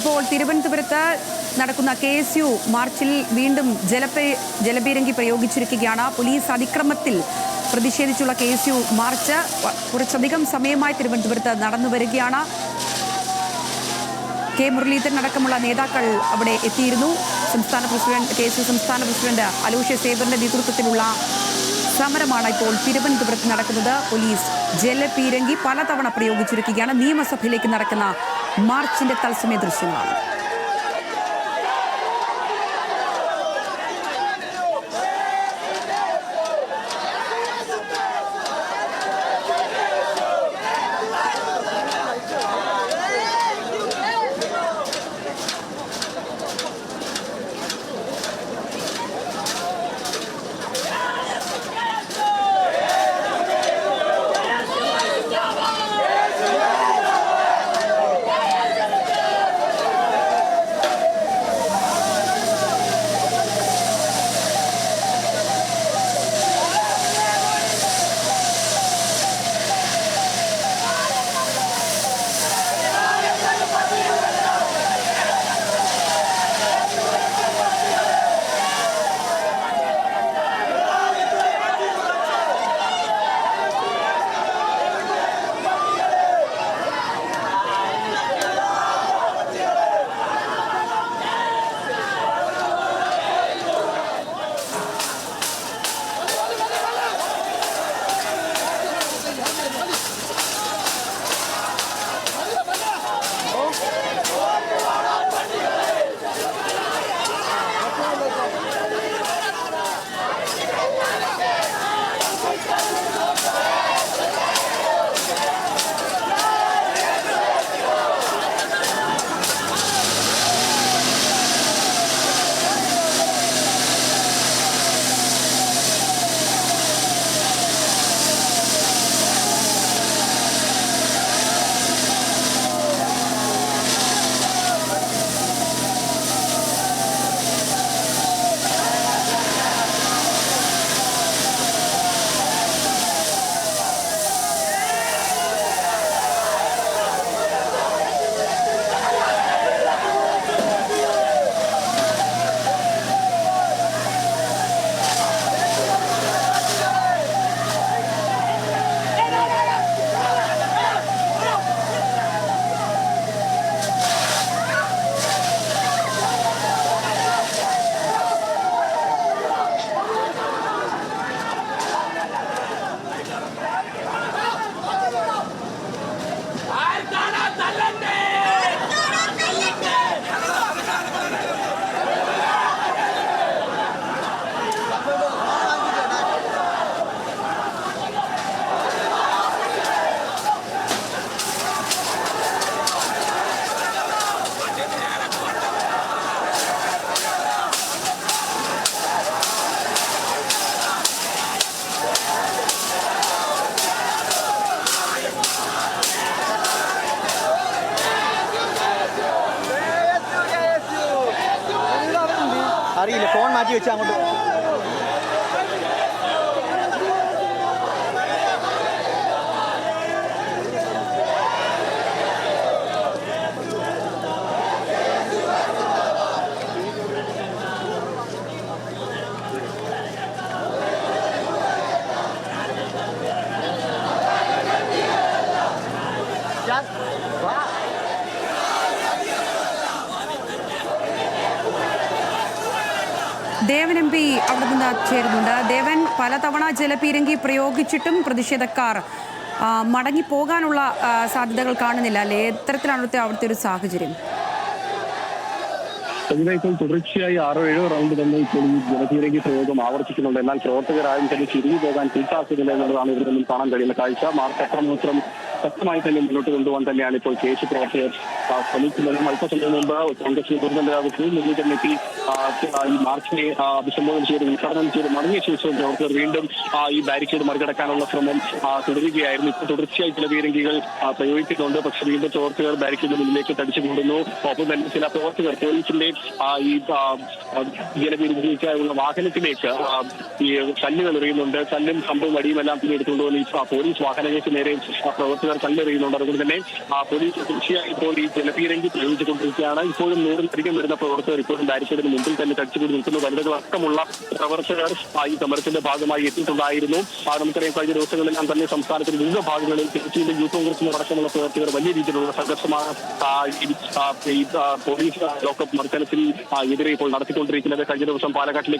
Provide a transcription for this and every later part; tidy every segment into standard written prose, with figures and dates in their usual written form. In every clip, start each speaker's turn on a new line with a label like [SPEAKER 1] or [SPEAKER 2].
[SPEAKER 1] ഇപ്പോൾ തിരുവനന്തപുരത്ത് നടക്കുന്ന KSU മാർച്ചിൽ വീണ്ടും ജലപീരങ്കി പ്രയോഗിച്ചിരിക്കുകയാണ്. പോലീസ് അതിക്രമത്തിൽ പ്രതിഷേധിച്ചുള്ള KSU മാർച്ച് കുറച്ചധികം സമയമായി തിരുവനന്തപുരത്ത് നടന്നു വരികയാണ്. കെ മുരളീധരൻ അടക്കമുള്ള നേതാക്കൾ അവിടെ എത്തിയിരുന്നു. KSU സംസ്ഥാന പ്രസിഡന്റ് അലോഷ്യസ് സേബറിന്റെ നേതൃത്വത്തിലുള്ള സമരമാണ് ഇപ്പോൾ തിരുവനന്തപുരത്ത് നടക്കുന്നത്. പോലീസ് ജലപീരങ്കി പലതവണ പ്രയോഗിച്ചിരിക്കുകയാണ്. നിയമസഭയിലേക്ക് നടക്കുന്ന മാർച്ചിന്റെ തത്സമയ ദൃശ്യങ്ങളാണ്.
[SPEAKER 2] അറിയില്ല, ഫോൺ മാറ്റി വെച്ച് അങ്ങോട്ട്
[SPEAKER 1] ദേവൻ MP അവിടെ നിന്ന് ചേരുന്നുണ്ട്. ദേവൻ, പലതവണ ജലപീരങ്കി പ്രയോഗിച്ചിട്ടും പ്രതിഷേധക്കാർ മടങ്ങിപ്പോകാനുള്ള സാധ്യതകൾ കാണുന്നില്ല അല്ലേ? എത്തരത്തിലാണ് അവിടുത്തെ ഒരു സാഹചര്യം?
[SPEAKER 3] ഇപ്പോൾ തുടർച്ചയായി 6-7 റൗണ്ട് തന്നെ ഇപ്പോൾ ഈ ജലപീരങ്കി പ്രയോഗം ആവർത്തിക്കുന്നുണ്ട്. എന്നാൽ പ്രവർത്തകരായും തന്നെ തിരികെ പോകാൻ കൂട്ടാക്കുന്നില്ല എന്നുള്ളതാണ് ഇവിടെ നിന്നും കാണാൻ കഴിയുന്ന കാഴ്ച. മാർച്ച് അത്രമാത്രം ശക്തമായി തന്നെ മുന്നോട്ട് കൊണ്ടുപോകാൻ തന്നെയാണ് ഇപ്പോൾ KSU പ്രവർത്തകർ ശ്രമിക്കുന്നതും. അല്പസമയം മുമ്പ് കോൺഗ്രസ് നേതൃത്വം മുന്നിട്ടെത്തി ഈ മാർച്ചിനെ അഭിസംബോധന ചെയ്ത് ഉദ്ഘാടനം ചെയ്ത് മടങ്ങിയ ശേഷം പ്രവർത്തകർ വീണ്ടും ഈ ബാരിക്കേഡ് മറികടക്കാനുള്ള ശ്രമം തുടരുകയായിരുന്നു. ഇപ്പോൾ തുടർച്ചയായി ചില പീരങ്കികൾ പ്രയോഗിക്കുന്നുണ്ട്. പക്ഷേ വീണ്ടും പ്രവർത്തകർ ബാരിക്കേഡിന് മുന്നിലേക്ക് തടിച്ചു കൂടുന്നു. ഒപ്പം തന്നെ ചില പ്രവർത്തകർ പോലീസിന്റെ ഈ ജലപീരങ്കിക്കായുള്ള വാഹനത്തിലേക്ക് ഈ കല്ലുകൾ എറിയുന്നുണ്ട്. കല്ലും കമ്പും വടിയുമെല്ലാം പിന്നെ എടുത്തുകൊണ്ടുവന്ന് ഈ പോലീസ് വാഹനങ്ങൾക്ക് നേരെ പ്രവർത്തകർ പ്രവർത്തകർ കല്ലെറിയുന്നുണ്ട്. അതുകൊണ്ട് തന്നെ പോലീസ് തീർച്ചയായും ഇപ്പോൾ ഈ ജലപീരങ്കി പ്രയോഗിച്ചുകൊണ്ടിരിക്കുകയാണ്. ഇപ്പോഴും 100-ലധികം വരുന്ന പ്രവർത്തകർ ഇപ്പോഴും ബാരിക്കേഡിന് മുമ്പിൽ തന്നെ തടിച്ചുകൂടി നിൽക്കുന്നു. വനിതകളടക്കമുള്ള പ്രവർത്തകർ ഈ സമരത്തിന്റെ ഭാഗമായി എത്തിയിട്ടുണ്ടായിരുന്നു. നമുക്കറിയാം കഴിഞ്ഞ ദിവസങ്ങളിലെല്ലാം തന്നെ സംസ്ഥാനത്തിന്റെ വിവിധ ഭാഗങ്ങളിൽ തിരുച്ചിയിലെ യൂത്ത് കോൺഗ്രസിന് അടക്കമുള്ള പ്രവർത്തകർ വലിയ രീതിയിലുള്ള സംഘർഷമാണ് പോലീസ് ലോക്കപ്പ് മർദ്ദനത്തിന് എതിരെ ഇപ്പോൾ നടത്തിക്കൊണ്ടിരിക്കുന്നത്. കഴിഞ്ഞ ദിവസം പാലക്കാട്ടിലെ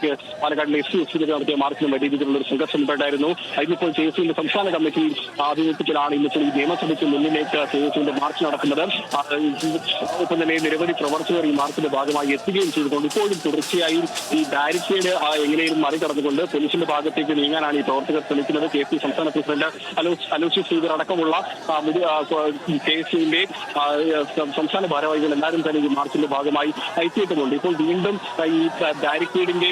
[SPEAKER 3] SC നടത്തിയ മാർച്ചിലും വലിയ രീതിയിലുള്ള ഒരു സംഘർഷം ഉണ്ടായിരുന്നു. അതിനിപ്പോൾ KSUവിന്റെ സംസ്ഥാന കമ്മിറ്റി ആഭിമുഖ്യത്തിലാണ് ഇന്നിപ്പോൾ ഈ നിയമസഭയ്ക്ക് മുന്നിലേക്ക് KSUവിന്റെ മാർച്ച് നടക്കുന്നത്. ഒപ്പം തന്നെ നിരവധി പ്രവർത്തകർ ഈ മാർച്ചിന്റെ ഭാഗമായി എത്തുകയും ചെയ്തുകൊണ്ട് ഇപ്പോഴും തുടർച്ചയായും ഈ ബാരിക്കേഡ് എങ്ങനെയും മറികടന്നുകൊണ്ട് പോലീസിന്റെ ഭാഗത്തേക്ക് നീങ്ങാനാണ് ഈ പ്രവർത്തകർ ശ്രമിക്കുന്നത്. KSU സംസ്ഥാന പ്രസിഡന്റ് അലോഷ്യസ് സീദർ അടക്കമുള്ള KSUവിന്റെ സംസ്ഥാന ഭാരവാഹികൾ എല്ലാവരും തന്നെ ഈ മാർച്ചിന്റെ ഭാഗമായി എത്തിയിട്ടുമുണ്ട്. ഇപ്പോൾ വീണ്ടും ഈ ബാരിക്കേഡിന്റെ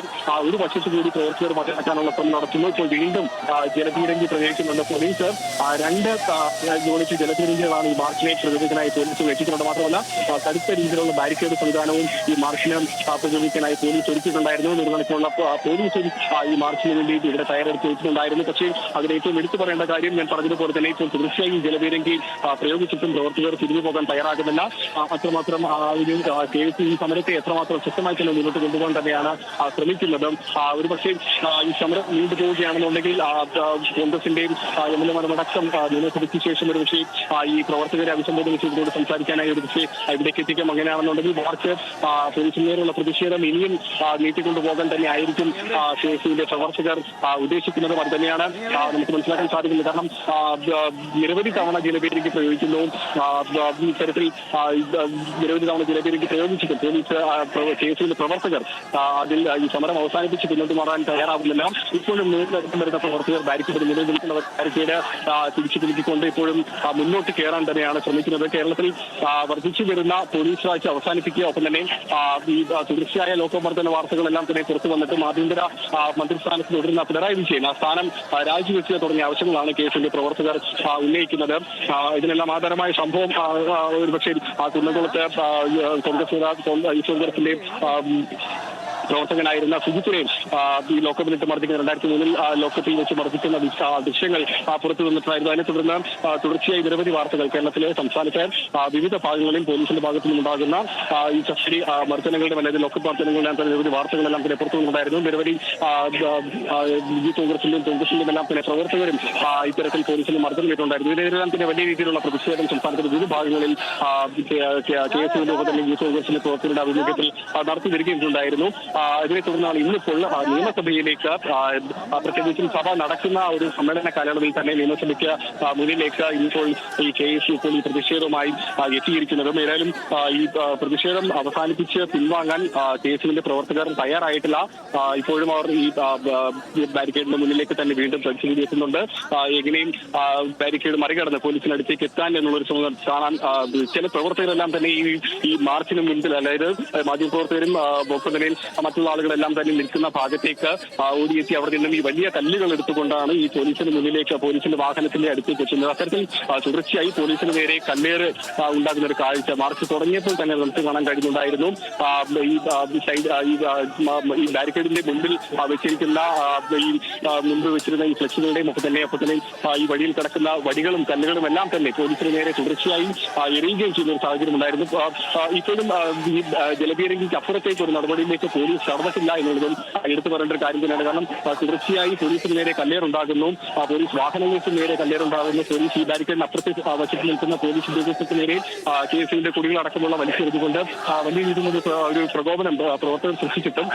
[SPEAKER 3] ഒരു വശത്ത് കൂടി പ്രവർത്തകർ മറികടക്കാനുള്ള ശ്രമം നടത്തുന്നു. ഇപ്പോൾ വീണ്ടും ജലപീരങ്കി പ്രയോഗിക്കുന്നുണ്ട് പോലീസ്. 2 യൂണിറ്റ് ജലപീരങ്കികളാണ് ഈ മാർച്ചിനെ പ്രതിരോധത്തിനായി പോലീസ് വെച്ചിട്ടുണ്ട്. മാത്രമല്ല കടുത്ത രീതിയിലുള്ള ബാരിക്കേഡ് സംവിധാനവും ഈ മാർച്ചിനെ പ്രതിരോധിക്കാനായി പോലീസ് ഒരുക്കിയിട്ടുണ്ടായിരുന്നു. നിർവഹിച്ചുള്ള പോലീസും ഈ മാർച്ചിന് വേണ്ടി ഇവിടെ തയ്യാറെടുത്ത് വെച്ചിട്ടുണ്ടായിരുന്നു. പക്ഷേ അതിന് ഏറ്റവും എടുത്തു പറയേണ്ട കാര്യം ഞാൻ പറഞ്ഞതുപോലെ തന്നെ ഇപ്പോൾ തീർച്ചയായും ജലപീരങ്കി പ്രയോഗിച്ചിട്ടും പ്രവർത്തകർ തിരിഞ്ഞു പോകാൻ തയ്യാറാകുന്നില്ല. അത്രമാത്രം KSU ഈ സമരത്തെ എത്രമാത്രം ശക്തമായി തന്നെ മുന്നോട്ട് കൊണ്ടുപോകാൻ തന്നെയാണ് ശ്രമിക്കുന്നത്. ഒരുപക്ഷെ ഈ സമരം നീണ്ടുപോവുകയാണെന്നുണ്ടെങ്കിൽ കോൺഗ്രസിന്റെയും MLA-മാരടക്കം നിയമസഭയ്ക്ക് ശേഷം ഒരു പക്ഷേ ഈ പ്രവർത്തകരെ അഭിസംബോധന ചെയ്തുകൊണ്ട് സംസാരിക്കാനായി ഒരു പക്ഷേ ഇവിടേക്ക് എത്തിക്കാം. അങ്ങനെയാണെന്നുണ്ടെങ്കിൽ മാർച്ച് പോലീസിന് നേരെയുള്ള പ്രതിഷേധം ഇനിയും നീട്ടിക്കൊണ്ടുപോകാൻ തന്നെ ആയിരിക്കും KSUവിന്റെ പ്രവർത്തകർ ഉദ്ദേശിക്കുന്നത്. അത് തന്നെയാണ് നമുക്ക് മനസ്സിലാക്കാൻ സാധിക്കുന്നത്. കാരണം നിരവധി തവണ ജലപീരങ്കി പ്രയോഗിക്കുന്നു. ഇത്തരത്തിൽ നിരവധി തവണ ജലപീരങ്കി പ്രയോഗിച്ചിട്ട് പോലീസ് KSUവിന്റെ പ്രവർത്തകർ അതിൽ ഈ സമരം അവസാനിപ്പിച്ച് പിന്നോട്ട് മാറാൻ തയ്യാറാവുന്നില്ല. ഇപ്പോഴും നേരിടക്കം വരുന്ന പ്രവർത്തകർ ബാരിക്കേഡ് മുന്നിൽ നിൽക്കുന്ന ബാരിക്കേഡ് തിരിച്ചു പിടിച്ചുകൊണ്ട് ഇപ്പോഴും മുന്നോട്ട് കയറാൻ തന്നെയാണ് ശ്രമിക്കുന്നത്. കേരളത്തിൽ വർദ്ധിച്ചു വരുന്ന പോലീസ് രാജ് അവസാനിപ്പിക്കുക. ഒപ്പം തന്നെ ഈ തുടർച്ചയായ ലോകമർദ്ദന വാർത്തകളെല്ലാം തന്നെ പുറത്തു വന്നിട്ട് ആഭ്യന്തര മന്ത്രിസ്ഥാനത്ത് തുടരുന്ന പിണറായി വിജയൻ ആ സ്ഥാനം രാജിവെക്കുക തുടങ്ങിയ ആവശ്യങ്ങളാണ് KSUവിന്റെ പ്രവർത്തകർ ഉന്നയിക്കുന്നത്. ഇതിനെല്ലാം ആധാരമായ സംഭവം ഒരുപക്ഷെ കുന്നംകുളത്ത് കോൺഗ്രസിന്റെ പ്രവർത്തകനായിരുന്ന സുജിത്തിനെയും ഈ ലോക്കപ്പിലിട്ട് മർദ്ദിക്കുന്ന 2003 ലോക്കപ്പിൽ വെച്ച് മർദ്ദിക്കുന്ന ദൃശ്യങ്ങൾ പുറത്തു വന്നിട്ടായിരുന്നു. അതിനെ തുടർന്ന് തുടർച്ചയായി നിരവധി വാർത്തകൾ കേരളത്തിലെ സംസ്ഥാനത്തെ വിവിധ ഭാഗങ്ങളിൽ പോലീസിന്റെ ഭാഗത്തു നിന്നുണ്ടാകുന്ന ഈ കസ്റ്റഡി മർദ്ദനങ്ങളുടെ അല്ലെങ്കിൽ ലോക്കപ്പ് മർദ്ദനങ്ങളുടെ തന്നെ നിരവധി വാർത്തകളെല്ലാം തന്നെ പുറത്തു വന്നിട്ടുണ്ടായിരുന്നു. നിരവധി യൂത്ത് കോൺഗ്രസിന്റെയും എല്ലാം തന്നെ പ്രവർത്തകരും ഇത്തരത്തിൽ പോലീസിന് മർദ്ദനമേറ്റുണ്ടായിരുന്നു. ഇതിനെല്ലാം തന്നെ വലിയ രീതിയിലുള്ള പ്രതിഷേധം സംസ്ഥാനത്തിന്റെ വിവിധ ഭാഗങ്ങളിൽ KSUവിന്റെ തന്നെ യൂത്ത് കോൺഗ്രസിന്റെ പ്രവർത്തകരുടെ ആഭിമുഖ്യത്തിൽ നടത്തി വരികയുണ്ടായിരുന്നു. ഇതിനെ തുടർന്നാണ് ഇന്നിപ്പോൾ നിയമസഭയിലേക്ക് പ്രത്യേകിച്ചും സഭ നടക്കുന്ന ഒരു സമ്മേളന കാലയളവിൽ തന്നെ നിയമസഭയ്ക്ക് മുന്നിലേക്ക് ഇപ്പോൾ ഈ KSU ഇപ്പോൾ ഈ പ്രതിഷേധവുമായി എത്തിയിരിക്കുന്നതും. ഏതായാലും ഈ പ്രതിഷേധം അവസാനിപ്പിച്ച് പിൻവാങ്ങാൻ KSUവിന്റെ പ്രവർത്തകർ തയ്യാറായിട്ടില്ല. ഇപ്പോഴും അവർ ഈ ബാരിക്കേഡിന്റെ മുന്നിലേക്ക് തന്നെ വീണ്ടും പ്രതിഷേധം എത്തുന്നുണ്ട്. എങ്ങനെയും ബാരിക്കേഡ് മറികടന്ന് പോലീസിനടുത്തേക്ക് എത്താൻ എന്നുള്ളൊരു ശ്രമം കാണാൻ ചില പ്രവർത്തകരെല്ലാം തന്നെ ഈ മാർച്ചിന് മുൻപിൽ, അതായത് മാധ്യമപ്രവർത്തകരും ഒപ്പം തന്നെ മറ്റുള്ള ആളുകളെല്ലാം തന്നെ നിൽക്കുന്ന ഭാഗത്തേക്ക് ഓടിയെത്തി അവിടെ നിന്നും ഈ വലിയ കല്ലുകൾ എടുത്തുകൊണ്ടാണ് ഈ പോലീസിന് മുന്നിലേക്ക് പോലീസിന്റെ വാഹനത്തിന്റെ അടുത്തേക്ക് എത്തുന്നത്. അത്തരത്തിൽ തുടർച്ചയായി പോലീസിന് നേരെ കല്ലേറ് ഉണ്ടാകുന്ന ഒരു കാഴ്ച മാർച്ച് തുടങ്ങിയപ്പോൾ തന്നെ നമുക്ക് കാണാൻ കഴിയുന്നുണ്ടായിരുന്നു. ഈ ബാരിക്കേഡിന്റെ മുമ്പിൽ വെച്ചിരിക്കുന്ന ഈ മുൻപ് വെച്ചിരുന്ന ഈ ഫ്ലെക്സുകളുടെയും ഒപ്പം തന്നെ ഈ വഴിയിൽ കിടക്കുന്ന വടികളും കല്ലുകളും എല്ലാം തന്നെ പോലീസിന് നേരെ തുടർച്ചയായി എറിയുകയും ചെയ്യുന്ന ഒരു സാഹചര്യം ഉണ്ടായിരുന്നു. ഇപ്പോഴും ഈ ജലപീരങ്കിക്ക് അപ്പുറത്തേക്ക് ഒരു നടപടിയിലേക്ക് പോലീസ് കടന്നിട്ടില്ല എന്നുള്ളതും എടുത്തു പറയേണ്ട ഒരു കാര്യം തന്നെയാണ്. കാരണം തുടർച്ചയായി പോലീസിന് നേരെ കല്ലേറുണ്ടാകുന്നു, പോലീസ് വാഹനങ്ങൾക്ക് നേരെ കല്ലേറുണ്ടാകുന്നു, പോലീസ് ഈ ബാരിക്കേഡിന് അപ്പുറത്തെ വശത്ത് നിൽക്കുന്ന പോലീസ് ഉദ്യോഗസ്ഥർക്ക് നേരെ KSUവിന്റെ കുടികളടക്കമുള്ള വലിച്ചെറിഞ്ഞുകൊണ്ട് വലിയ രീതിയിലുള്ള ഒരു പ്രകോപനം പ്രവർത്തകർ സൃഷ്ടിച്ചിട്ടും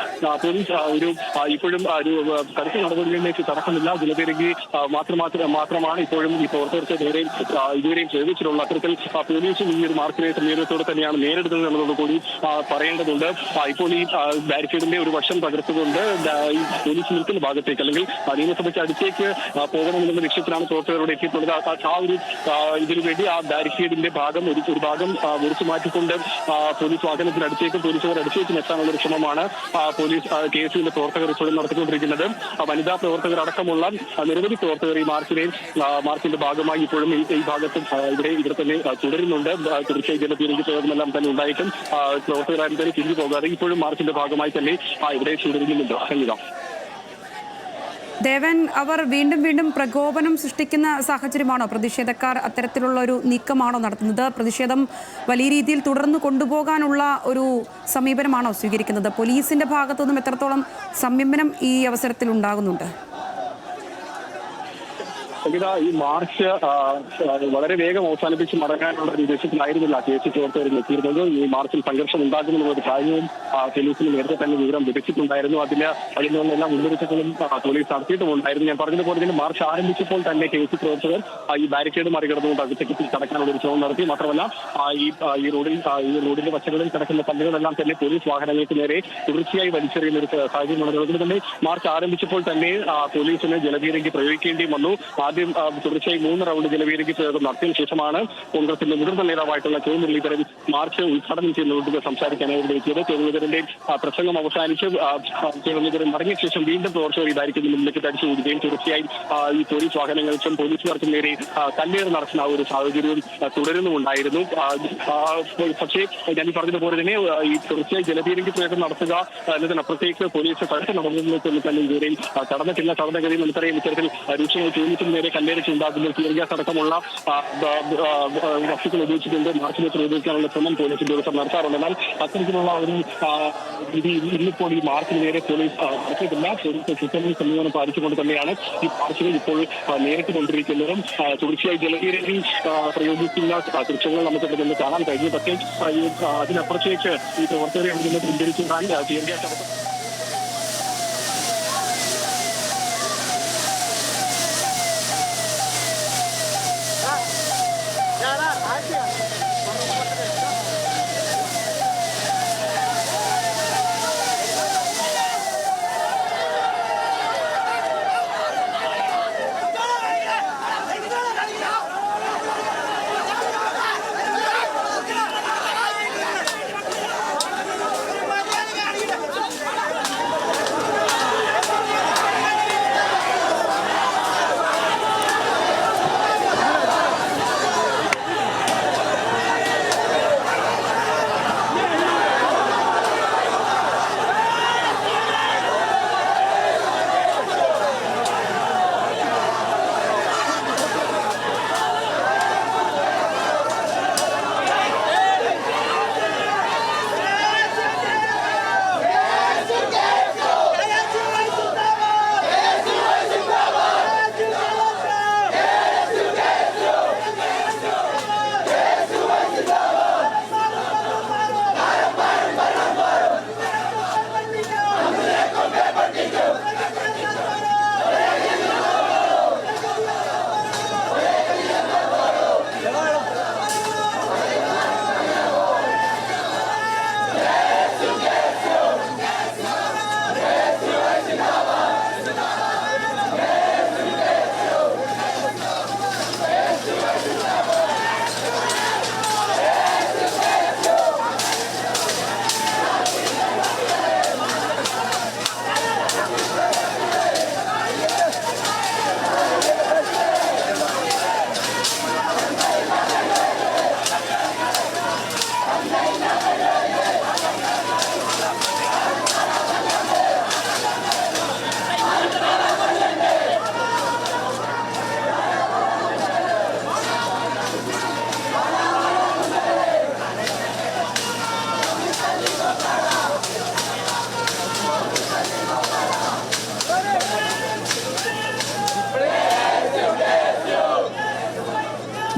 [SPEAKER 3] പോലീസ് ഇപ്പോഴും ഒരു കടുത്ത നടപടികളിലേക്ക് കടക്കുന്നില്ല. ജലപീരങ്കി മാത്രമാണ് ഇപ്പോഴും ഈ പ്രവർത്തകർക്ക് നേരെ ഇതുവരെയും പ്രയോഗിച്ചിട്ടുള്ള. അത്തരത്തിൽ പോലീസും ഈ ഒരു മാർച്ചിനെ സമീപത്തോടെ തന്നെയാണ് നേരിടുന്നത് എന്നുള്ളത് കൂടി പറയേണ്ടതുണ്ട്. ഇപ്പോൾ ഈ ബാരിക്കേഡിന്റെ ഒരു വശം തകർത്തുകൊണ്ട് ഈ പോലീസ് നിൽക്കുന്ന ഭാഗത്തേക്ക് അല്ലെങ്കിൽ നിയമസഭയ്ക്ക് അടുത്തേക്ക് പോകണമെന്നുള്ള ലക്ഷ്യത്തിലാണ് പ്രവർത്തകരോട് എത്തിയിട്ടുള്ളത്. ആ ഒരു ഇതിനുവേണ്ടി ആ ബാരിക്കേഡിന്റെ ഒരു ഭാഗം മുറിച്ചു മാറ്റിക്കൊണ്ട് പോലീസ് വാഹനത്തിനടുത്തേക്കും പോലീസുകാർ അടുത്തേക്കും എത്താനുള്ള ഒരു ശ്രമമാണ് പോലീസ് KSUവിന്റെ പ്രവർത്തകർ ഇപ്പോഴും നടത്തിക്കൊണ്ടിരിക്കുന്നത്. വനിതാ പ്രവർത്തകർ അടക്കമുള്ള നിരവധി പ്രവർത്തകർ ഈ മാർച്ചിന്റെ ഭാഗമായി ഇപ്പോഴും ഈ ഭാഗത്തും ഇവിടെ തന്നെ തുടരുന്നുണ്ട്. തീർച്ചയായും ജലപീരങ്കി പ്രയോഗമെല്ലാം തന്നെ ഉണ്ടായിട്ടും പ്രവർത്തകരാരും തന്നെ തിരിഞ്ഞു പോകാതെ ഇപ്പോഴും മാർച്ചിന്റെ ഭാഗമായി തന്നെ ഇവിടെ തുടരുന്നുണ്ട്. സംഗീത
[SPEAKER 1] ദേവൻ, അവർ വീണ്ടും വീണ്ടും പ്രകോപനം സൃഷ്ടിക്കുന്ന സാഹചര്യമാണോ? പ്രതിഷേധക്കാർ അത്തരത്തിലുള്ള ഒരു നീക്കമാണോ നടത്തുന്നത്? പ്രതിഷേധം വലിയ രീതിയിൽ തുടർന്നു കൊണ്ടുപോകാനുള്ള ഒരു സമീപനമാണോ സ്വീകരിക്കുന്നത്? പോലീസിന്റെ ഭാഗത്തുനിന്നും എത്രത്തോളം സംയമനം ഈ അവസരത്തിൽ ഉണ്ടാകുന്നുണ്ട്?
[SPEAKER 3] ഈ മാർച്ച് വളരെ വേഗം അവസാനിപ്പിച്ച് മടങ്ങാനുള്ള ഒരു ഉദ്ദേശത്തിലായിരുന്നില്ല കേസ് പ്രവർത്തകർ എത്തിയിരുന്നത്. ഈ മാർച്ചിൽ സംഘർഷം ഉണ്ടാകുമെന്നുള്ള ഒരു കാര്യവും പോലീസിന് നേരത്തെ തന്നെ വിവരം ലഭിച്ചിട്ടുണ്ടായിരുന്നു. അതിൽ നിന്നെല്ലാം മുന്നൊരുക്കങ്ങളും പോലീസ് നടത്തിയിട്ടുമുണ്ടായിരുന്നു. ഞാൻ പറഞ്ഞതുപോലെ തന്നെ മാർച്ച് ആരംഭിച്ചപ്പോൾ തന്നെ കേസ് പ്രവർത്തകർ ഈ ബാരിക്കേഡ് മറികടന്നുകൊണ്ട് അകത്തേക്ക് കടക്കാനുള്ള ഒരു ശ്രമം നടത്തി. മാത്രമല്ല ഈ റോഡിന്റെ വശങ്ങളിൽ കിടക്കുന്ന കല്ലുകളെല്ലാം തന്നെ പോലീസ് വാഹനങ്ങൾക്ക് നേരെ തുടർച്ചയായി വലിച്ചെറിയുന്ന ഒരു സാഹചര്യമാണ്. അതുകൊണ്ട് തന്നെ മാർച്ച് ആരംഭിച്ചപ്പോൾ തന്നെ പോലീസിന് ജലപീരങ്കി പ്രയോഗിക്കേണ്ടി വന്നു. ആദ്യം തുടർച്ചയായി 3 റൗണ്ട് ജലപീരങ്കി പ്രയോഗം നടത്തിയതിനു ശേഷമാണ് കോൺഗ്രസിന്റെ മുതിർന്ന നേതാവായിട്ടുള്ള കെ മുരളീധരൻ മാർച്ച് ഉദ്ഘാടനം ചെയ്യുന്നതോട് സംസാരിക്കാനായി എത്തിയത്. കെ മുരളീധരന്റെ പ്രസംഗം അവസാനിച്ച് കെ മുരളീധരൻ മടങ്ങിയ ശേഷം വീണ്ടും പ്രവർത്തകർ ഇതായിരിക്കും മുന്നിലേക്ക് തടിച്ചു കൂടുകയും തുടർച്ചയായി ഈ പോലീസ് വാഹനങ്ങൾക്കും പോലീസുകാർക്കും നേരെ കല്ലേറ് നടത്തുന്ന ഒരു സാഹചര്യവും തുടരുന്നുമുണ്ടായിരുന്നു. പക്ഷേ ഞാൻ പറഞ്ഞതുപോലെ തന്നെ ഈ തുടർച്ചയായി ജലപീരങ്കി പ്രയോഗം നടത്തുക എന്നതിനപ്പുറത്തേക്ക് പോലീസ് കടുത്ത നടപടികളിൽ തന്നെ ഇതുവരെ കടന്നിട്ടില്ല. സാധാരണഗതിയിൽ നമുക്കറിയാം ഇത്തരത്തിൽ രൂക്ഷമായി പോലീസിന് നേരെ കല്ലേറിച്ച് ഉണ്ടാകുമ്പോൾ ടിയർ ഗ്യാസ് അടക്കമുള്ള വസ്തുക്കൾ ഉപയോഗിച്ചിട്ടുണ്ട്. മാർച്ചിലേക്ക് ഉപയോഗിക്കാനുള്ള ശ്രമം പോലീസ് ദിവസം നടത്താറുണ്ട്. എന്നാൽ അത്തരത്തിലുള്ള ഒരു ഇന്നിപ്പോൾ ഈ മാർച്ചിന് നേരെ പോലീസ് നടത്തിയിട്ടില്ല. പോലീസ് കൃത്യമായ സമീപനം പാലിച്ചുകൊണ്ട് തന്നെയാണ് ഈ മാർച്ചുകൾ ഇപ്പോൾ നേരിട്ട് കൊണ്ടിരിക്കുന്നതും. തുടർച്ചയായി ജലപീരങ്കി പ്രയോഗിക്കുന്ന ദൃശ്യങ്ങൾ നമുക്ക് ഇവിടെ നിന്ന് കാണാൻ കഴിഞ്ഞു. പക്ഷേ അതിനപ്പുറത്തേക്ക് ഈ പ്രവർത്തകരെ അവിടെ നിന്ന് പിന്തിരിച്ചുകൊണ്ടാണ് ടിയർ ഗ്യാസ് അടക്കം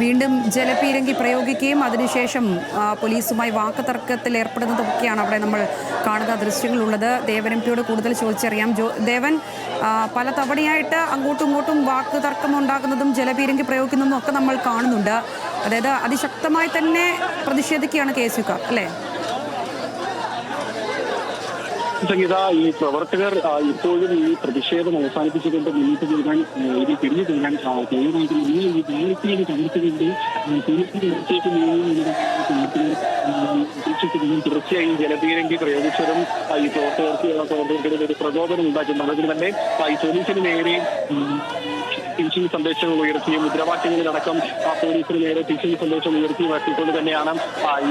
[SPEAKER 1] വീണ്ടും ജലപീരങ്കി പ്രയോഗിക്കുകയും അതിനുശേഷം പോലീസുമായി വാക്കുതർക്കത്തിൽ ഏർപ്പെടുന്നതൊക്കെയാണ് അവിടെ നമ്മൾ കാണുന്ന ദൃശ്യങ്ങളുള്ളത്. ദേവൻ എം പിയോട് കൂടുതൽ ചോദിച്ചറിയാം. ദേവൻ, പല തവണയായിട്ട് അങ്ങോട്ടും ഇങ്ങോട്ടും വാക്കുതർക്കം ഉണ്ടാകുന്നതും ജലപീരങ്കി പ്രയോഗിക്കുന്നതും ഒക്കെ നമ്മൾ കാണുന്നുണ്ട്. അതായത് അതിശക്തമായി തന്നെ പ്രതിഷേധിക്കുകയാണ് KSUക്കാർ, അല്ലേ?
[SPEAKER 3] സംഗീത, ഈ പ്രവർത്തകർ ഇപ്പോഴും ഈ പ്രതിഷേധം അവസാനിപ്പിച്ചുകൊണ്ട് മുന്നോട്ട് പോകാൻ ഇതിൽ പിരിഞ്ഞു പോകാൻ തയ്യാറായിട്ടും ഈ ബാരിക്കേഡ് തകർത്തുകൊണ്ട് പോലീസിലേക്ക് തുടർച്ചയായി ജലപീരങ്കി പ്രയോഗിച്ചതും ഈ പ്രവർത്തകർക്കിടെ ഒരു പ്രകോപനം ഉണ്ടാക്കുന്നു. അതിന് തന്നെ ഈ പോലീസിന് നേരെ ഭീഷണി സന്ദേശങ്ങൾ ഉയർത്തിയും മുദ്രാവാക്യങ്ങളിലടക്കം പോലീസിന് നേരെ ഭീഷണി സന്ദേശം ഉയർത്തിയും എത്തിക്കൊണ്ട് തന്നെയാണ്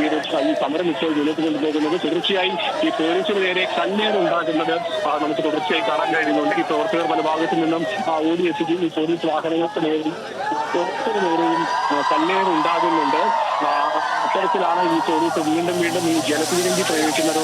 [SPEAKER 3] ഈ സമരം ഇപ്പോൾ മുന്നോട്ട് കൊണ്ടുപോകുന്നത്. തീർച്ചയായും ഈ പോലീസിന് നേരെ കല്ലേറുണ്ടാകുന്നത് നമുക്ക് തുടർച്ചയായി കാണാൻ കഴിയുന്നുണ്ട്. ഈ പ്രവർത്തകർ പല ഭാഗത്തു നിന്നും ഓടിയെത്തിക്കും. ഈ പോലീസ് വാഹനങ്ങൾക്ക് നേരെയും കല്ലേറുണ്ടാകുന്നുണ്ട്. അത്തരത്തിലാണ് ഈ പോലീസ് വീണ്ടും ഈ ജലപീരങ്കി പ്രയോഗിക്കുന്നത്.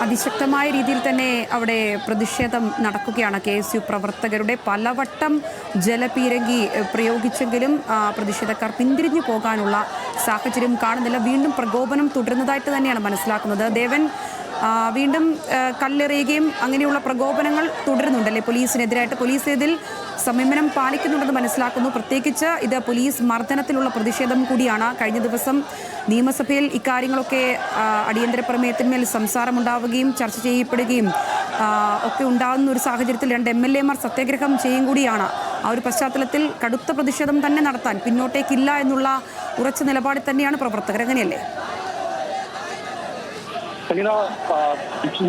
[SPEAKER 1] അതിശക്തമായ രീതിയിൽ തന്നെ അവിടെ പ്രതിഷേധം നടക്കുകയാണ്. KSU പ്രവർത്തകരുടെ പലവട്ടം ജലപീരങ്കി പ്രയോഗിച്ചെങ്കിലും പ്രതിഷേധക്കാർ പിന്തിരിഞ്ഞു പോകാനുള്ള സാഹചര്യം കാണുന്നില്ല. വീണ്ടും പ്രകോപനം തുടരുന്നതായിട്ട് തന്നെയാണ് മനസ്സിലാക്കുന്നത്. ദേവൻ, വീണ്ടും കല്ലെറിയുകയും അങ്ങനെയുള്ള പ്രകോപനങ്ങൾ തുടരുന്നുണ്ടല്ലേ പോലീസിനെതിരായിട്ട്? പോലീസ് ഇതിൽ സംയമനം പാലിക്കുന്നുണ്ടെന്ന് മനസ്സിലാക്കുന്നു. പ്രത്യേകിച്ച് ഇത് പോലീസ് മർദ്ദനത്തിലുള്ള പ്രതിഷേധം കൂടിയാണ്. കഴിഞ്ഞ ദിവസം നിയമസഭയിൽ ഇക്കാര്യങ്ങളൊക്കെ അടിയന്തര പ്രമേയത്തിന്മേൽ സംസാരമുണ്ടാവുകയും ചർച്ച ചെയ്യപ്പെടുകയും ഒക്കെ ഉണ്ടാകുന്ന ഒരു സാഹചര്യത്തിൽ 2 MLA മാർ സത്യാഗ്രഹം ചെയ്യും കൂടിയാണ്. ആ ഒരു പശ്ചാത്തലത്തിൽ കടുത്ത പ്രതിഷേധം തന്നെ നടത്താൻ പിന്നോട്ടേക്കില്ല എന്നുള്ള ഉറച്ച നിലപാടിൽ തന്നെയാണ് പ്രവർത്തകർ. അങ്ങനെയല്ലേ?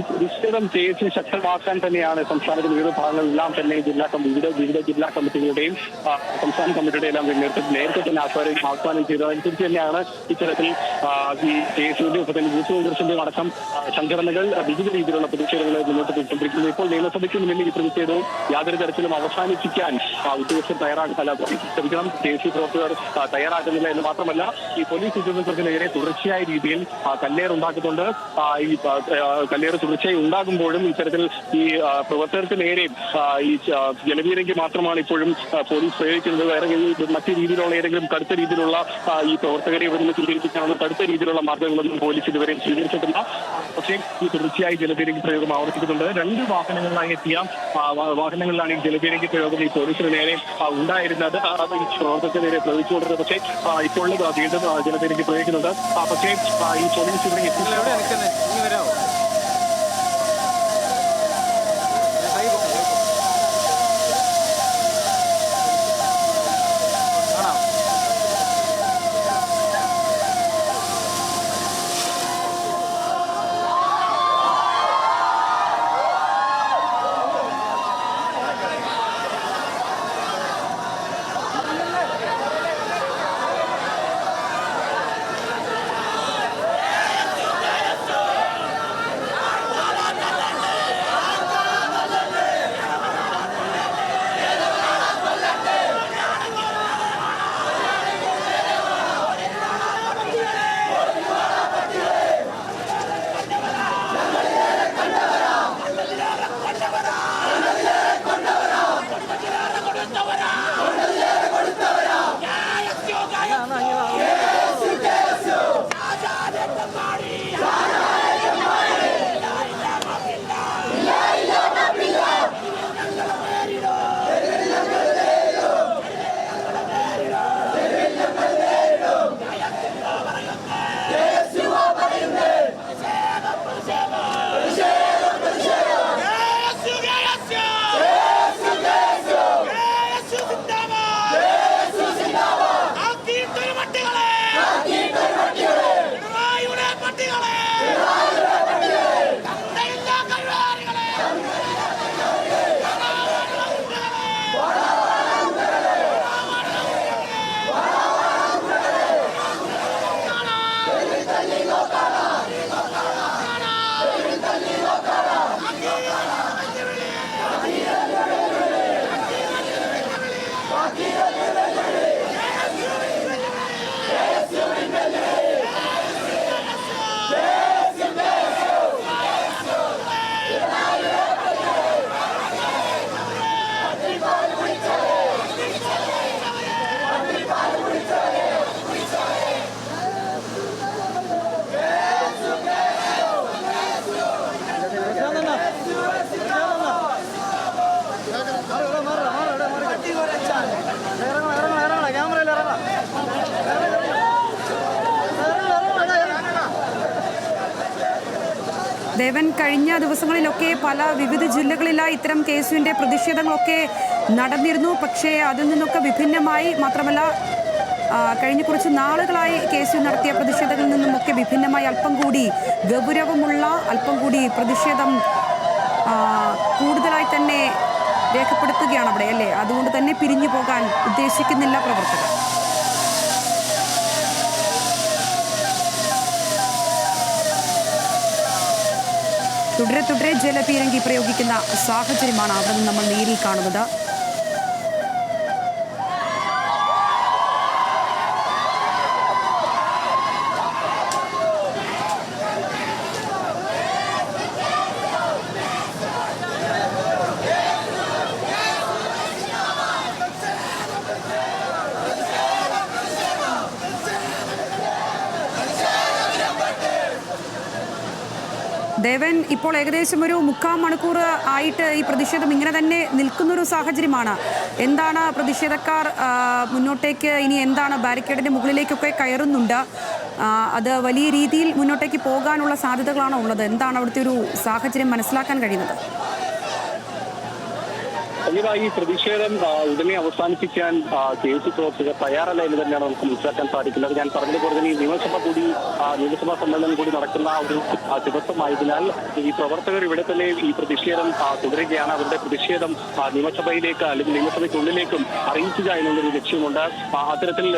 [SPEAKER 3] പ്രതിഷേധം KSU ശക്തമാക്കാൻ തന്നെയാണ് സംസ്ഥാനത്തിന്റെ വിവിധ ഭാഗങ്ങളിലെല്ലാം തന്നെ വിവിധ ജില്ലാ കമ്മിറ്റികളുടെയും സംസ്ഥാന കമ്മിറ്റിയുടെ എല്ലാം നേരത്തെ തന്നെ ആഹ്വാനം ചെയ്തത്. അനുസരിച്ച് തന്നെയാണ് ഇത്തരത്തിൽ ഈ KSUവിന്റെയും ഒപ്പം തന്നെ യൂത്ത് കോൺഗ്രസിന്റെയും അടക്കം സംഘടനകൾ വിവിധ രീതിയിലുള്ള പ്രതിഷേധങ്ങൾ മുന്നോട്ട് പോയിക്കൊണ്ടിരിക്കുന്നത്. ഇപ്പോൾ നിയമസഭയ്ക്ക് മുന്നിൽ ഈ പ്രതിഷേധവും യാതൊരു തരത്തിലും അവസാനിപ്പിക്കാൻ ഉദ്യോഗസ്ഥർ ക്ഷമിക്കണം, KSU പ്രവർത്തകർ തയ്യാറാക്കുന്നില്ല എന്ന് മാത്രമല്ല ഈ പോലീസ് ഉദ്യോഗസ്ഥർക്കെതിരെ തുടർച്ചയായ രീതിയിൽ കല്ലേറുണ്ടാക്കുന്നുണ്ട്. ഈ കല്ലേറ് തുടർച്ചയായി ഉണ്ടാകുമ്പോഴും ഇത്തരത്തിൽ ഈ പ്രവർത്തകർക്ക് നേരെ ഈ ജലപീരങ്കി മാത്രമാണ് ഇപ്പോഴും പോലീസ് പ്രയോഗിക്കുന്നത്. വേറെ മറ്റു രീതിയിലുള്ള ഏതെങ്കിലും കടുത്ത രീതിയിലുള്ള ഈ പ്രവർത്തകരെ ഇവരിൽ പിന്തിരിപ്പിക്കാനുള്ള കടുത്ത രീതിയിലുള്ള മാർഗങ്ങളൊന്നും പോലീസ് ഇതുവരെ സ്വീകരിച്ചിട്ടില്ല. പക്ഷേ ഈ തുടർച്ചയായി ജലപീരങ്കി പ്രയോഗം ആവർത്തിക്കുന്നുണ്ട്. 2 വാഹനങ്ങളിലായി എത്തിയ വാഹനങ്ങളിലാണ് ഈ ജലപീരങ്കി പ്രയോഗം ഈ പോലീസിന് നേരെ ഉണ്ടായിരുന്നത്. ഈ പ്രവർത്തകർക്ക് നേരെ പ്രയോഗിച്ചുകൊണ്ടിരുന്നത്. പക്ഷേ ഇപ്പോൾ വീണ്ടും ജലപീരങ്കി പ്രയോഗിക്കുന്നുണ്ട്. പക്ഷേ ഈ പോലീസ് ഇവിടെ എത്തിയില്ല.
[SPEAKER 1] ദേവൻ, കഴിഞ്ഞ ദിവസങ്ങളിലൊക്കെ വിവിധ ജില്ലകളിലായി ഇത്തരം കേസുവിൻ്റെ പ്രതിഷേധങ്ങളൊക്കെ നടന്നിരുന്നു. പക്ഷേ അതിൽ നിന്നൊക്കെ വിഭിന്നമായി, മാത്രമല്ല കഴിഞ്ഞ കുറച്ച് നാളുകളായി കേസിൽ നടത്തിയ പ്രതിഷേധങ്ങളിൽ നിന്നുമൊക്കെ വിഭിന്നമായി അല്പം കൂടി ഗൗരവമുള്ള, അല്പം കൂടി പ്രതിഷേധം കൂടുതലായി തന്നെ രേഖപ്പെടുത്തുകയാണ് അവിടെ, അല്ലേ? അതുകൊണ്ട് തന്നെ പിരിഞ്ഞു പോകാൻ ഉദ്ദേശിക്കുന്നില്ല പ്രവർത്തകർ. തുടരെ ജലപീരങ്കി പ്രയോഗിക്കുന്ന സാഹചര്യമാണ് അവിടെ നിന്ന് നമ്മൾ നേരിൽ കാണുന്നത്. ദേവൻ, ഇപ്പോൾ ഏകദേശം ഒരു 3/4 മണിക്കൂർ ആയിട്ട് ഈ പ്രതിഷേധം ഇങ്ങനെ തന്നെ നിൽക്കുന്നൊരു സാഹചര്യമാണ്. എന്താണ് പ്രതിഷേധക്കാർ മുന്നോട്ടേക്ക് ഇനി എന്താണ്, ബാരിക്കേഡിൻ്റെ മുകളിലേക്കൊക്കെ കയറുന്നുണ്ട്, അത് വലിയ രീതിയിൽ മുന്നോട്ടേക്ക് പോകാനുള്ള സാധ്യതകളാണോ ഉള്ളത്? എന്താണ് അവിടുത്തെ ഒരു സാഹചര്യം മനസ്സിലാക്കാൻ കഴിയുന്നത്?
[SPEAKER 3] ഈ പ്രതിഷേധം ഉടനെ അവസാനിപ്പിക്കാൻ കേസ് പ്രവർത്തകർ തയ്യാറല്ല എന്ന് തന്നെയാണ് നമുക്ക് മനസ്സിലാക്കാൻ സാധിക്കുന്നത്. ഞാൻ പറഞ്ഞതുപോലെ തന്നെ ഈ നിയമസഭാ സമ്മേളനം കൂടി നടക്കുന്ന ഒരു ദിവസമായതിനാൽ ഈ പ്രവർത്തകർ ഇവിടെ തന്നെ ഈ പ്രതിഷേധം തുടരുകയാണ്. അവരുടെ പ്രതിഷേധം നിയമസഭയിലേക്ക് അല്ലെങ്കിൽ നിയമസഭയ്ക്കുള്ളിലേക്കും അറിയിക്കുക എന്നുള്ളൊരു ലക്ഷ്യമുണ്ട്. അത്തരത്തിൽ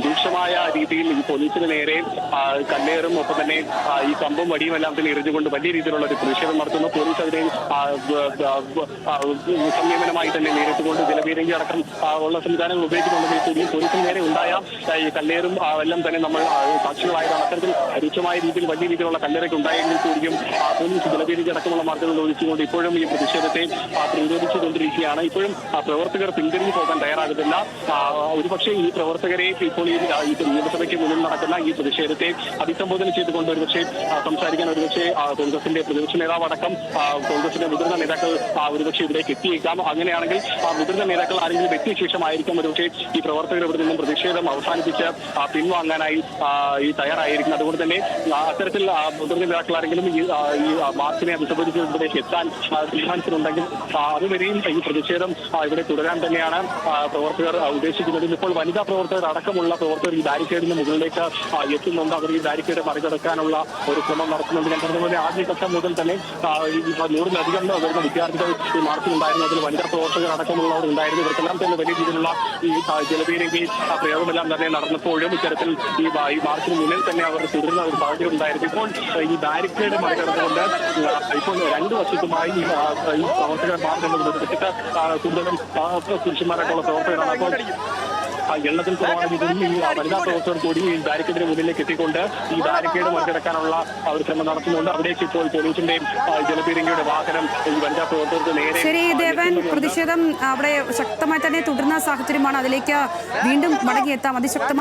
[SPEAKER 3] രൂക്ഷമായ രീതിയിൽ ഈ പോലീസിന് നേരെ കല്ലേറും ഒപ്പം തന്നെ ഈ കമ്പും വടിയും എല്ലാം തന്നെ എറിഞ്ഞുകൊണ്ട് വലിയ രീതിയിലുള്ള ഒരു പ്രതിഷേധം നടത്തുന്നു. പോലീസ് അതിനെ സംയമനമായി തന്നെ നേരിട്ടുകൊണ്ട് ജലപീരങ്കി അടക്കം ഉള്ള സംവിധാനങ്ങൾ ഉപയോഗിക്കുന്നുണ്ടെങ്കിൽ കൂടിയും പോലീസിന് നേരെ ഉണ്ടായ ഈ കല്ലേറും എല്ലാം തന്നെ നമ്മൾ സാക്ഷികളായതാണ്. അത്തരത്തിൽ രൂക്ഷമായ രീതിയിൽ വലിയ രീതിയിലുള്ള കല്ലേറൊക്കെ ഉണ്ടായെങ്കിൽ കൂടിയും പോലീസ് ജലപീരങ്കി അടക്കമുള്ള മാർഗങ്ങൾ ഒഴിച്ചുകൊണ്ട് ഇപ്പോഴും ഈ പ്രതിഷേധത്തെ പ്രതിരോധിച്ചുകൊണ്ടിരിക്കുകയാണ്. ഇപ്പോഴും പ്രവർത്തകർ പിന്തിരിഞ്ഞു പോകാൻ തയ്യാറാകുന്നില്ല. ഒരുപക്ഷെ ഈ പ്രവർത്തകരെ ഇപ്പോൾ ഈ നിയമസഭയ്ക്ക് മുന്നിൽ നടക്കുന്ന ഈ പ്രതിഷേധത്തെ അഭിസംബോധന ചെയ്തുകൊണ്ട് ഒരുപക്ഷെ സംസാരിക്കാൻ ഒരുപക്ഷെ കോൺഗ്രസിന്റെ പ്രതിപക്ഷ നേതാവ് അടക്കം കോൺഗ്രസിന്റെ മുതിർന്ന നേതാക്കൾ ഒരുപക്ഷെ ഇവിടേക്ക് എത്തിയേക്കാം. അങ്ങനെയാണെങ്കിൽ മുതിർന്ന നേതാക്കൾ ആരെങ്കിലും എത്തിയ ശേഷമായിരിക്കും ഒരുപക്ഷെ ഈ പ്രവർത്തകർ ഇവിടെ നിന്നും പ്രതിഷേധം അവസാനിപ്പിച്ച് പിൻവാങ്ങാനായി ഈ തയ്യാറായിരിക്കുന്നത്. അതുകൊണ്ട് തന്നെ അത്തരത്തിൽ മുതിർന്ന നേതാക്കൾ ആരെങ്കിലും ഈ മാർച്ചിനെ അഭിസംബോധിച്ച് ഇവിടേക്ക് എത്താൻ തീരുമാനിച്ചിട്ടുണ്ടെങ്കിൽ അതുവരെയും ഈ പ്രതിഷേധം ഇവിടെ തുടരാൻ തന്നെയാണ് പ്രവർത്തകർ ഉദ്ദേശിക്കുന്നത്. ഇപ്പോൾ വനിതാ പ്രവർത്തകർ അടക്കമുള്ള പ്രവർത്തകർ ഈ ബാരിക്കേഡിന് മുകളിലേക്ക് എത്തുന്നുണ്ട്. അവർ ഈ ബാരിക്കേഡ് മറികടക്കാനുള്ള ഒരു ശ്രമം നടത്തുന്നുണ്ട്. ഞാൻ പറഞ്ഞതുപോലെ ആദ്യഘട്ടം മുതൽ തന്നെ 100-ലധികം വരുന്ന വിദ്യാർത്ഥികൾ ഈ മാർച്ചിലുണ്ടായിരുന്നു. അതിൽ വനിതാ പ്രവർത്തകർ അടക്കമുള്ളവർ ഉണ്ടായിരുന്നു. ഇവർക്കെല്ലാം തന്നെ വലിയ രീതിയിലുള്ള ഈ ജലപീരങ്കി പ്രയോഗമെല്ലാം തന്നെ നടന്നപ്പോഴും ഇത്തരത്തിൽ ഈ മാർച്ചിന് മുന്നിൽ തന്നെ അവർ തുടരുന്ന ഒരു സാഹചര്യം ഉണ്ടായിരുന്നു. ഇപ്പോൾ ഈ ബാരിക്കേഡ് മറികടന്നുകൊണ്ട് ഇപ്പോൾ 2 വശത്തുമായി ഈ പ്രവർത്തകർ മാർഗം കൂടുതലും പുരുഷന്മാരായിട്ടുള്ള പ്രവർത്തകരാണ്. അപ്പോൾ എണ്ണത്തിൽ കുറവാണെങ്കിലും ഈ വനിതാ പ്രവർത്തകർ കൂടി ഈ ബാരിക്കേഡിന് മുന്നിലേക്ക് എത്തിക്കൊണ്ട് ഈ ബാരിക്കേഡ് മറികടക്കാനുള്ള ഒരു ശ്രമം നടത്തുന്നുണ്ട്. അവിടേക്ക് ഇപ്പോൾ പോലീസിന്റെ ജലപീരങ്കിയുടെ വാഹനം ഈ വനിതാ പ്രവർത്തകർക്ക് നേരെ.
[SPEAKER 1] ശരി ദേവൻ, പ്രതിഷേധം അവിടെ ശക്തമായി തന്നെ തുടരുന്ന സാഹചര്യമാണ്. അതിലേക്ക് വീണ്ടും മടങ്ങിയെത്താം. അതിശക്തമായി